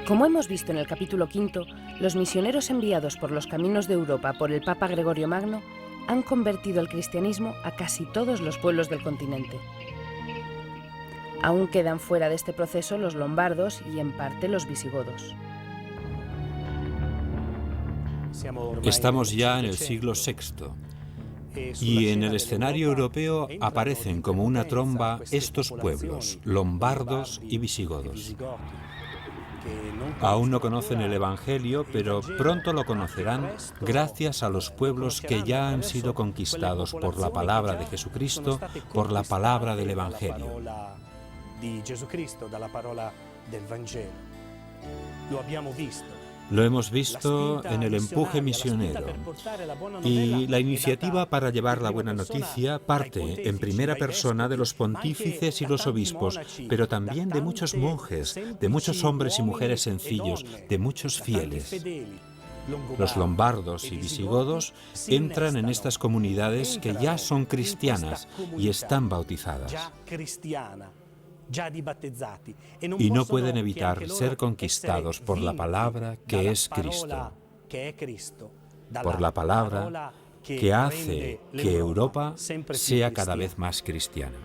Como hemos visto en el capítulo 5, los misioneros enviados por los caminos de Europa por el Papa Gregorio Magno han convertido el cristianismo a casi todos los pueblos del continente. Aún quedan fuera de este proceso los lombardos y, en parte, los visigodos. Estamos ya en el siglo VI y en el escenario europeo aparecen como una tromba estos pueblos, lombardos y visigodos. Aún no conocen el Evangelio, pero pronto lo conocerán gracias a los pueblos que ya han sido conquistados por la palabra de Jesucristo, por la palabra del Evangelio. Lo hemos visto en el empuje misionero, y la iniciativa para llevar la buena noticia parte en primera persona de los pontífices y los obispos, pero también de muchos monjes, de muchos hombres y mujeres sencillos, de muchos fieles. Los lombardos y visigodos entran en estas comunidades que ya son cristianas y están bautizadas. Y no pueden evitar ser conquistados por la palabra que es Cristo, por la palabra que hace que Europa sea cada vez más cristiana.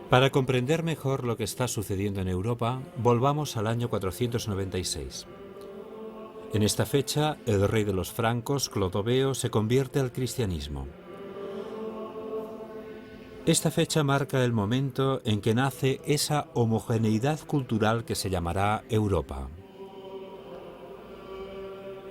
Para comprender mejor lo que está sucediendo en Europa, volvamos al año 496. En esta fecha, el rey de los francos, Clodoveo, se convierte al cristianismo. Esta fecha marca el momento en que nace esa homogeneidad cultural que se llamará Europa.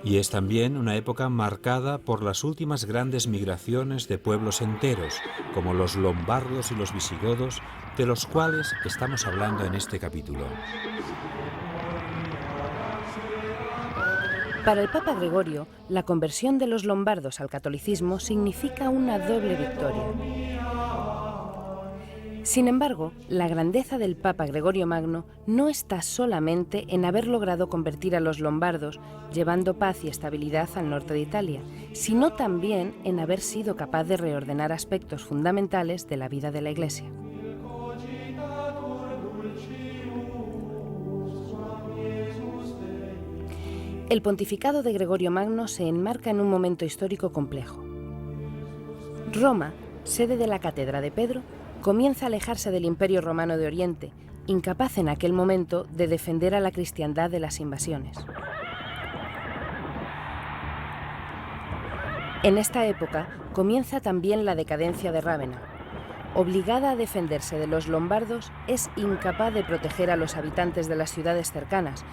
Y es también una época marcada por las últimas grandes migraciones de pueblos enteros, como los lombardos y los visigodos, de los cuales estamos hablando en este capítulo. Para el Papa Gregorio, la conversión de los lombardos al catolicismo significa una doble victoria. Sin embargo, la grandeza del Papa Gregorio Magno no está solamente en haber logrado convertir a los lombardos, llevando paz y estabilidad al norte de Italia, sino también en haber sido capaz de reordenar aspectos fundamentales de la vida de la Iglesia. El pontificado de Gregorio Magno se enmarca en un momento histórico complejo. Roma, sede de la Cátedra de Pedro, comienza a alejarse del Imperio Romano de Oriente, incapaz en aquel momento de defender a la cristiandad de las invasiones. En esta época comienza también la decadencia de Rávena. Obligada a defenderse de los lombardos, es incapaz de proteger a los habitantes de las ciudades cercanas,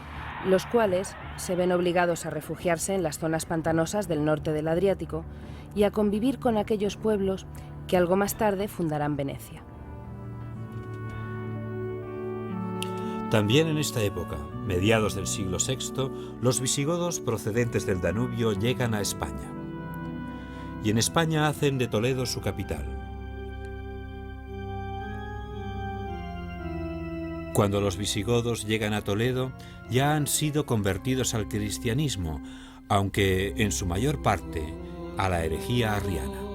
los cuales se ven obligados a refugiarse en las zonas pantanosas del norte del Adriático y a convivir con aquellos pueblos que algo más tarde fundarán Venecia. También en esta época, mediados del siglo VI, los visigodos procedentes del Danubio llegan a España. Y en España hacen de Toledo su capital. Cuando los visigodos llegan a Toledo, ya han sido convertidos al cristianismo, aunque en su mayor parte a la herejía arriana.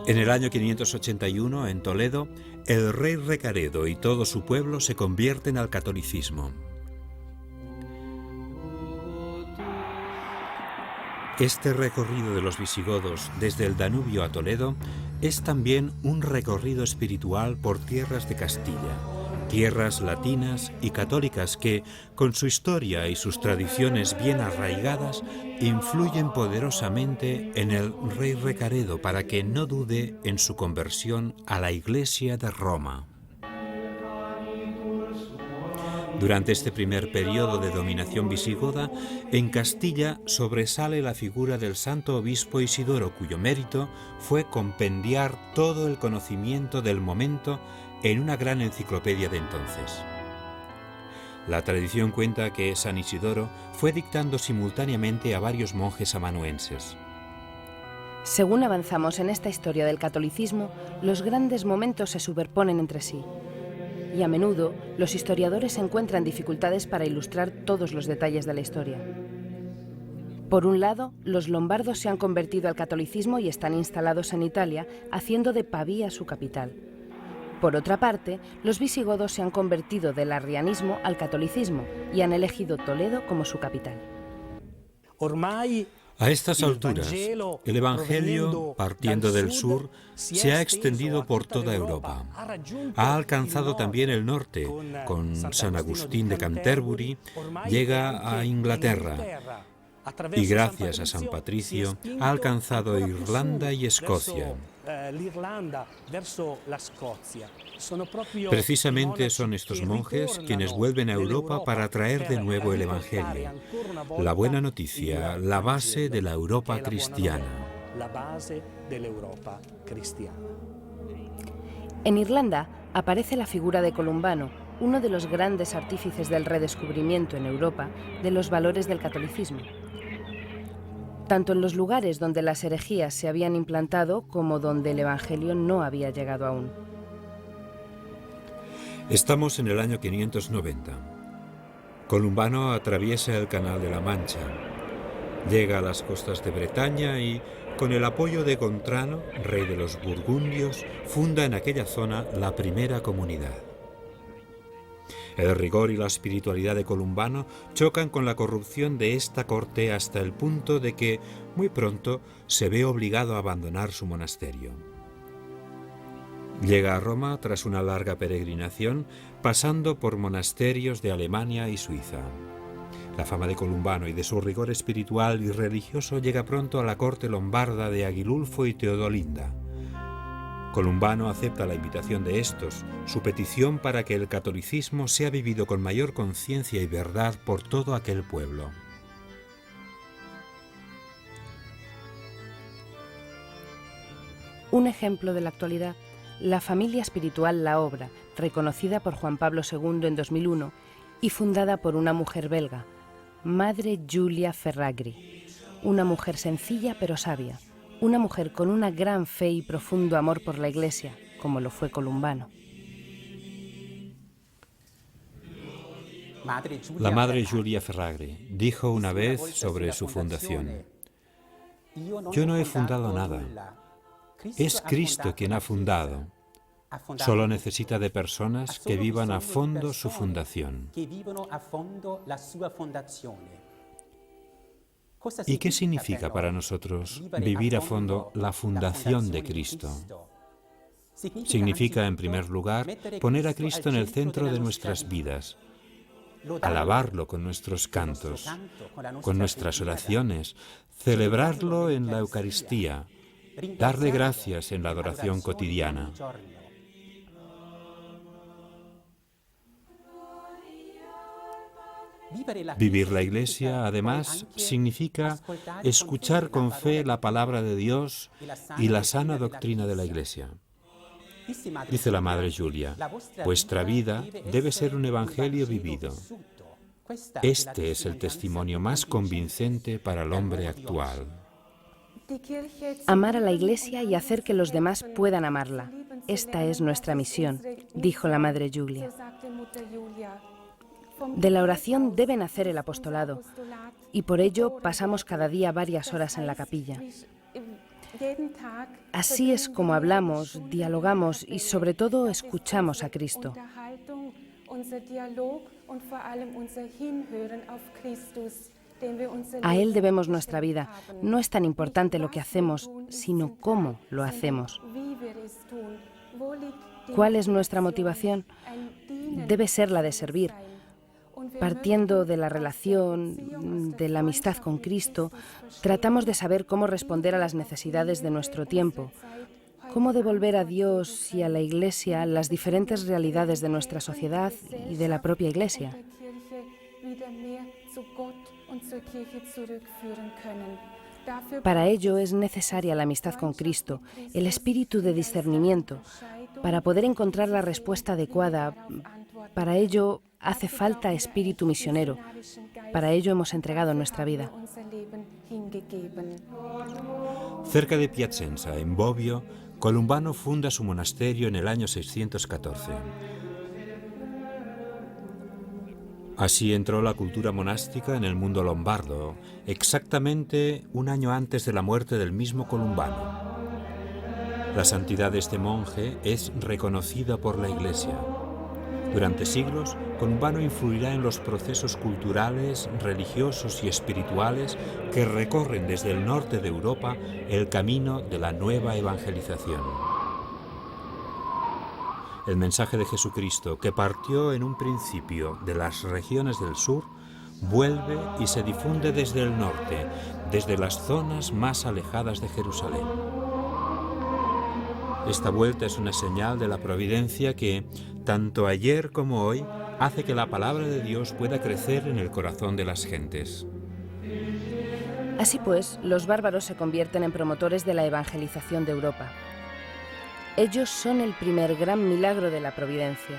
En el año 581, en Toledo, el rey Recaredo y todo su pueblo se convierten al catolicismo. Este recorrido de los visigodos desde el Danubio a Toledo es también un recorrido espiritual por tierras de Castilla, tierras latinas y católicas que, con su historia y sus tradiciones bien arraigadas, influyen poderosamente en el rey Recaredo para que no dude en su conversión a la Iglesia de Roma. Durante este primer periodo de dominación visigoda, en Castilla sobresale la figura del santo obispo Isidoro, cuyo mérito fue compendiar todo el conocimiento del momento en una gran enciclopedia de entonces. La tradición cuenta que San Isidoro fue dictando simultáneamente a varios monjes amanuenses. Según avanzamos en esta historia del catolicismo, los grandes momentos se superponen entre sí. Y a menudo los historiadores encuentran dificultades para ilustrar todos los detalles de la historia. Por un lado, los lombardos se han convertido al catolicismo y están instalados en Italia, haciendo de Pavía su capital. Por otra parte, los visigodos se han convertido del arrianismo al catolicismo y han elegido Toledo como su capital. A estas alturas, el Evangelio, partiendo del sur, se ha extendido por toda Europa. Ha alcanzado también el norte, con San Agustín de Canterbury, llega a Inglaterra y gracias a San Patricio ha alcanzado Irlanda y Escocia. Precisamente son estos monjes quienes vuelven a Europa para traer de nuevo el Evangelio, la buena noticia, la base de la Europa cristiana. En Irlanda aparece la figura de Columbano, uno de los grandes artífices del redescubrimiento en Europa de los valores del catolicismo, tanto en los lugares donde las herejías se habían implantado como donde el Evangelio no había llegado aún. Estamos en el año 590. Columbano atraviesa el Canal de la Mancha, llega a las costas de Bretaña y, con el apoyo de Gontrano, rey de los burgundios, funda en aquella zona la primera comunidad. El rigor y la espiritualidad de Columbano chocan con la corrupción de esta corte hasta el punto de que, muy pronto, se ve obligado a abandonar su monasterio. Llega a Roma tras una larga peregrinación, pasando por monasterios de Alemania y Suiza. La fama de Columbano y de su rigor espiritual y religioso llega pronto a la corte lombarda de Agilulfo y Teodolinda. Columbano acepta la invitación de estos, su petición para que el catolicismo sea vivido con mayor conciencia y verdad por todo aquel pueblo. Un ejemplo de la actualidad, la familia espiritual La Obra, reconocida por Juan Pablo II en 2001 y fundada por una mujer belga, Madre Giulia Ferragri, una mujer sencilla pero sabia, una mujer con una gran fe y profundo amor por la Iglesia, como lo fue Columbano. La Madre Giulia Ferragri dijo una vez sobre su fundación: «Yo no he fundado nada. Es Cristo quien ha fundado. Solo necesita de personas que vivan a fondo su fundación». ¿Y qué significa para nosotros vivir a fondo la fundación de Cristo? Significa, en primer lugar, poner a Cristo en el centro de nuestras vidas, alabarlo con nuestros cantos, con nuestras oraciones, celebrarlo en la Eucaristía, darle gracias en la adoración cotidiana. Vivir la Iglesia, además, significa escuchar con fe la palabra de Dios y la sana doctrina de la Iglesia. Dice la Madre Giulia: vuestra vida debe ser un evangelio vivido. Este es el testimonio más convincente para el hombre actual. Amar a la Iglesia y hacer que los demás puedan amarla. Esta es nuestra misión, dijo la Madre Giulia. De la oración debe nacer el apostolado, y por ello pasamos cada día varias horas en la capilla. Así es como hablamos, dialogamos y sobre todo escuchamos a Cristo. A Él debemos nuestra vida. No es tan importante lo que hacemos, sino cómo lo hacemos. ¿Cuál es nuestra motivación? Debe ser la de servir. Partiendo de la relación, de la amistad con Cristo, tratamos de saber cómo responder a las necesidades de nuestro tiempo, cómo devolver a Dios y a la Iglesia las diferentes realidades de nuestra sociedad y de la propia Iglesia. Para ello es necesaria la amistad con Cristo, el espíritu de discernimiento, para poder encontrar la respuesta adecuada. Para ello hace falta espíritu misionero. Para ello hemos entregado nuestra vida. Cerca de Piacenza, en Bobbio, Columbano funda su monasterio en el año 614. Así entró la cultura monástica en el mundo lombardo, exactamente un año antes de la muerte del mismo Columbano. La santidad de este monje es reconocida por la Iglesia. Durante siglos, Conurbano influirá en los procesos culturales, religiosos y espirituales que recorren desde el norte de Europa el camino de la nueva evangelización. El mensaje de Jesucristo, que partió en un principio de las regiones del sur, vuelve y se difunde desde el norte, desde las zonas más alejadas de Jerusalén. Esta vuelta es una señal de la providencia que, tanto ayer como hoy, hace que la palabra de Dios pueda crecer en el corazón de las gentes. Así pues, los bárbaros se convierten en promotores de la evangelización de Europa. Ellos son el primer gran milagro de la providencia.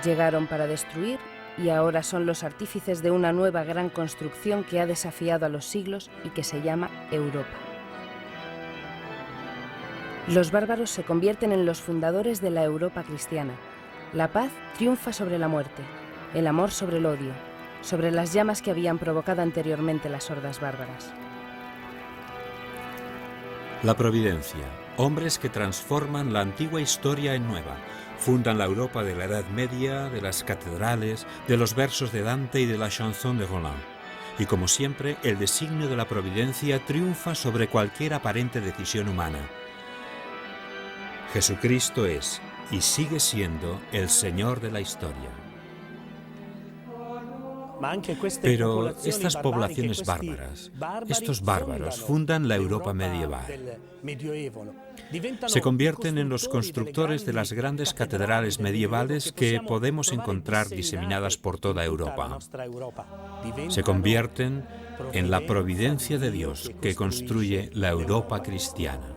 Llegaron para destruir y ahora son los artífices de una nueva gran construcción que ha desafiado a los siglos y que se llama Europa. Los bárbaros se convierten en los fundadores de la Europa cristiana. La paz triunfa sobre la muerte, el amor sobre el odio, sobre las llamas que habían provocado anteriormente las hordas bárbaras. La providencia, hombres que transforman la antigua historia en nueva, fundan la Europa de la Edad Media, de las catedrales, de los versos de Dante y de la chanson de Roland. Y como siempre, el designio de la providencia triunfa sobre cualquier aparente decisión humana. Jesucristo es y sigue siendo el Señor de la historia. Pero estas poblaciones bárbaras, estos bárbaros, fundan la Europa medieval. Se convierten en los constructores de las grandes catedrales medievales que podemos encontrar diseminadas por toda Europa. Se convierten en la providencia de Dios que construye la Europa cristiana.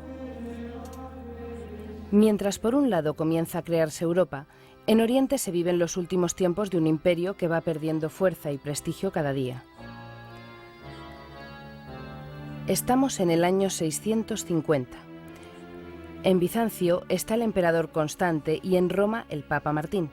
Mientras por un lado comienza a crearse Europa, en Oriente se viven los últimos tiempos de un imperio que va perdiendo fuerza y prestigio cada día. Estamos en el año 650. En Bizancio está el emperador Constante y en Roma el Papa Martín.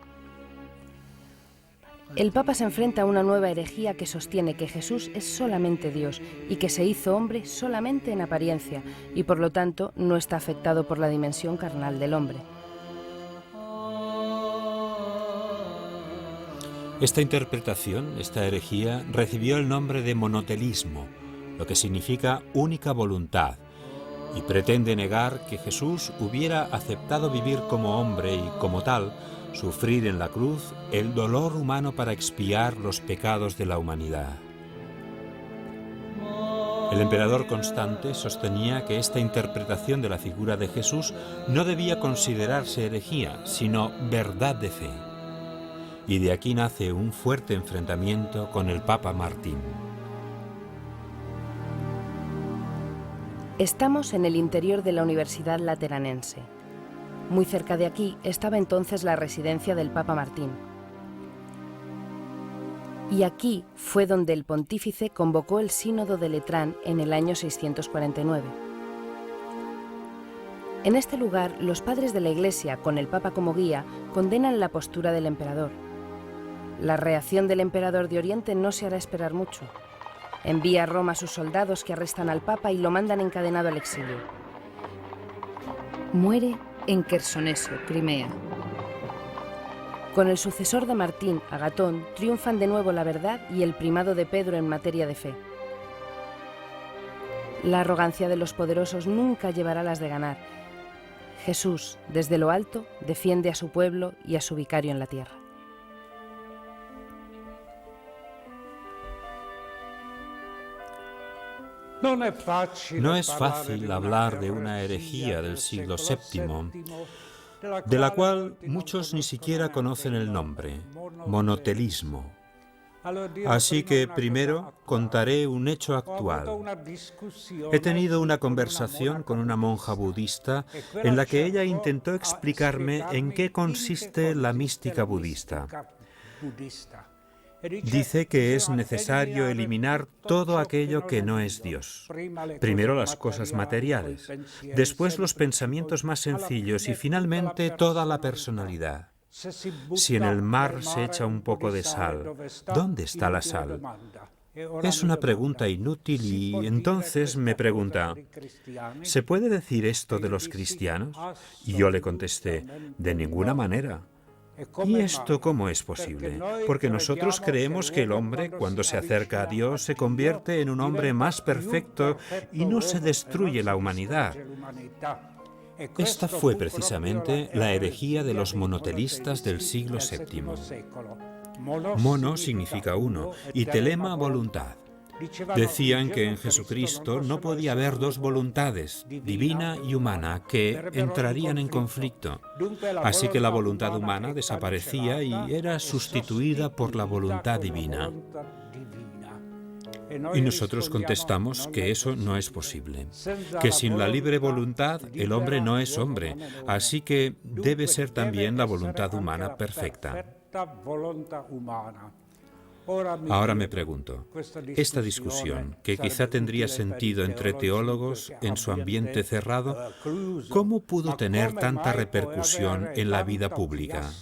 El Papa se enfrenta a una nueva herejía que sostiene que Jesús es solamente Dios y que se hizo hombre solamente en apariencia y por lo tanto no está afectado por la dimensión carnal del hombre. Esta interpretación, esta herejía, recibió el nombre de monotelismo, lo que significa única voluntad, y pretende negar que Jesús hubiera aceptado vivir como hombre y, como tal, sufrir en la cruz el dolor humano para expiar los pecados de la humanidad. El emperador Constante sostenía que esta interpretación de la figura de Jesús no debía considerarse herejía, sino verdad de fe. Y de aquí nace un fuerte enfrentamiento con el Papa Martín. Estamos en el interior de la Universidad Lateranense. Muy cerca de aquí estaba entonces la residencia del Papa Martín. Y aquí fue donde el pontífice convocó el Sínodo de Letrán en el año 649. En este lugar, los padres de la Iglesia, con el Papa como guía, condenan la postura del emperador. La reacción del emperador de Oriente no se hará esperar mucho. Envía a Roma a sus soldados que arrestan al Papa y lo mandan encadenado al exilio. Muere en Quersoneso, Crimea. Con el sucesor de Martín, Agatón, triunfan de nuevo la verdad y el primado de Pedro en materia de fe. La arrogancia de los poderosos nunca llevará las de ganar. Jesús, desde lo alto, defiende a su pueblo y a su vicario en la tierra. No es fácil hablar de una herejía del siglo VII, de la cual muchos ni siquiera conocen el nombre, monotelismo. Así que primero contaré un hecho actual. He tenido una conversación con una monja budista en la que ella intentó explicarme en qué consiste la mística budista. Dice que es necesario eliminar todo aquello que no es Dios. Primero las cosas materiales, después los pensamientos más sencillos y finalmente toda la personalidad. Si en el mar se echa un poco de sal, ¿dónde está la sal? Es una pregunta inútil y entonces me pregunta, ¿se puede decir esto de los cristianos? Y yo le contesté, de ninguna manera. ¿Y esto cómo es posible? Porque nosotros creemos que el hombre, cuando se acerca a Dios, se convierte en un hombre más perfecto y no se destruye la humanidad. Esta fue precisamente la herejía de los monotelistas del siglo VII. Mono significa uno y telema voluntad. Decían que en Jesucristo no podía haber dos voluntades, divina y humana, que entrarían en conflicto. Así que la voluntad humana desaparecía y era sustituida por la voluntad divina. Y nosotros contestamos que eso no es posible, que sin la libre voluntad el hombre no es hombre, así que debe ser también la voluntad humana perfecta. Ahora me pregunto, esta discusión, que quizá tendría sentido entre teólogos en su ambiente cerrado, ¿cómo pudo tener tanta repercusión en la vida pública?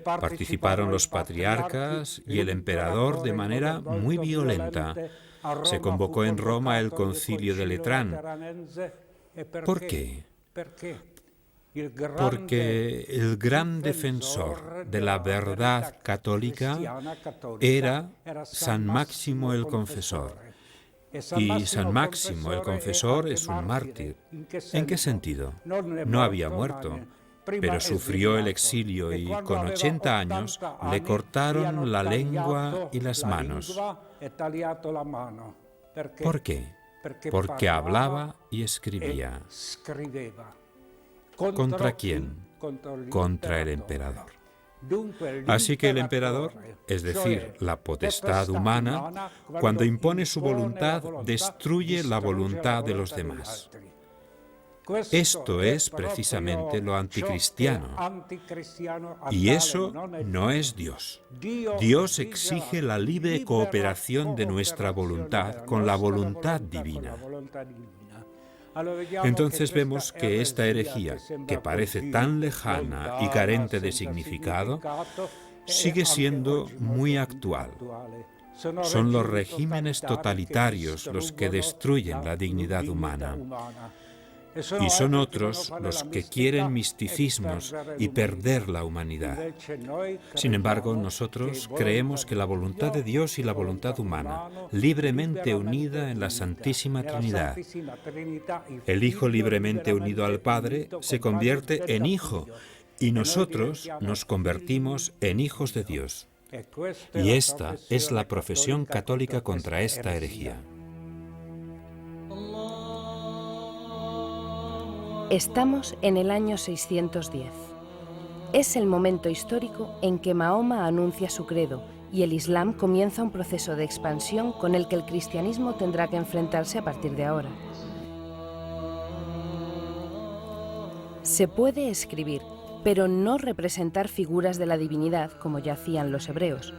Participaron los patriarcas y el emperador de manera muy violenta. Se convocó en Roma el concilio de Letrán. ¿Por qué? Porque el gran defensor de la verdad católica era San Máximo el Confesor. Y San Máximo el Confesor es un mártir. ¿En qué sentido? No había muerto, pero sufrió el exilio y con 80 años le cortaron la lengua y las manos. ¿Por qué? Porque hablaba y escribía. ¿Contra quién? Contra el emperador. Así que el emperador, es decir, la potestad humana, cuando impone su voluntad, destruye la voluntad de los demás. Esto es precisamente lo anticristiano. Y eso no es Dios. Dios exige la libre cooperación de nuestra voluntad con la voluntad divina. Entonces vemos que esta herejía, que parece tan lejana y carente de significado, sigue siendo muy actual. Son los regímenes totalitarios los que destruyen la dignidad humana. Y son otros los que quieren misticismos y perder la humanidad. Sin embargo, nosotros creemos que la voluntad de Dios y la voluntad humana, libremente unida en la Santísima Trinidad, el Hijo libremente unido al Padre, se convierte en Hijo, y nosotros nos convertimos en hijos de Dios. Y esta es la profesión católica contra esta herejía. Estamos en el año 610. Es el momento histórico en que Mahoma anuncia su credo y el Islam comienza un proceso de expansión con el que el cristianismo tendrá que enfrentarse a partir de ahora. Se puede escribir, pero no representar figuras de la divinidad como ya hacían los hebreos.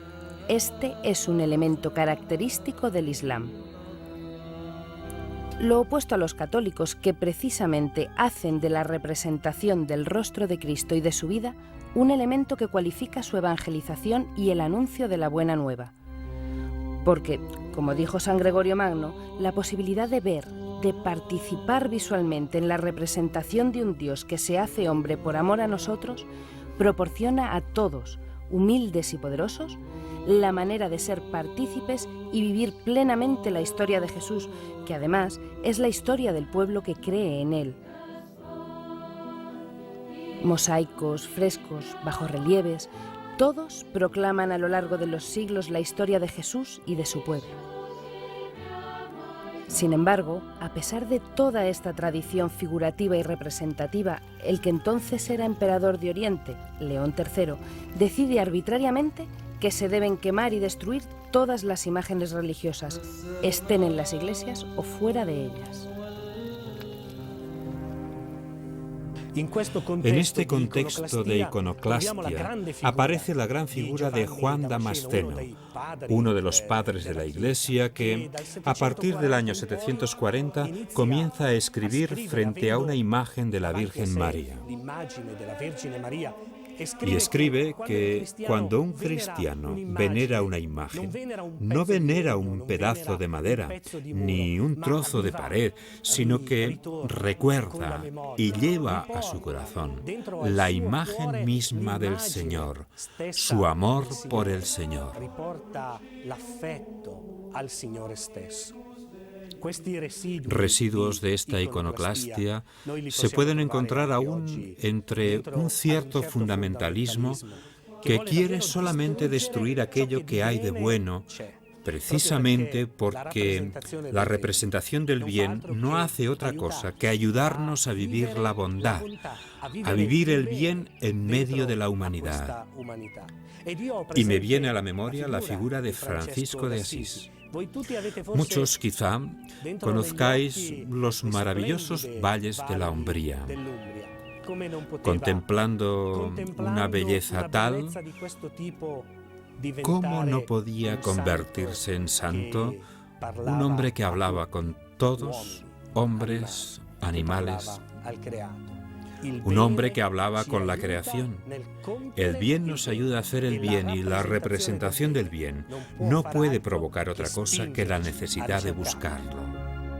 Este es un elemento característico del Islam. Lo opuesto a los católicos, que precisamente hacen de la representación del rostro de Cristo y de su vida un elemento que cualifica su evangelización y el anuncio de la buena nueva. Porque, como dijo San Gregorio Magno, la posibilidad de ver, de participar visualmente en la representación de un Dios que se hace hombre por amor a nosotros, proporciona a todos, humildes y poderosos, la manera de ser partícipes y vivir plenamente la historia de Jesús, que además es la historia del pueblo que cree en él. Mosaicos, frescos, bajorrelieves, todos proclaman a lo largo de los siglos la historia de Jesús y de su pueblo. Sin embargo, a pesar de toda esta tradición figurativa y representativa, el que entonces era emperador de Oriente, León III, decide arbitrariamente que se deben quemar y destruir todas las imágenes religiosas, estén en las iglesias o fuera de ellas. En este contexto de iconoclastia aparece la gran figura de Juan Damasceno, uno de los padres de la Iglesia que, a partir del año 740, comienza a escribir frente a una imagen de la Virgen María. Y escribe que cuando un cristiano venera una imagen, no venera un pedazo de madera, ni un trozo de pared, sino que recuerda y lleva a su corazón la imagen misma del Señor, su amor por el Señor. Residuos de esta iconoclastia se pueden encontrar aún entre un cierto fundamentalismo que quiere solamente destruir aquello que hay de bueno, precisamente porque la representación del bien no hace otra cosa que ayudarnos a vivir la bondad, a vivir el bien en medio de la humanidad. Y me viene a la memoria la figura de Francisco de Asís. Muchos quizá conozcáis los maravillosos valles de la Umbría. Contemplando una belleza tal, ¿cómo no podía convertirse en santo un hombre que hablaba con todos, hombres, animales? Un hombre que hablaba con la creación. El bien nos ayuda a hacer el bien y la representación del bien no puede provocar otra cosa que la necesidad de buscarlo.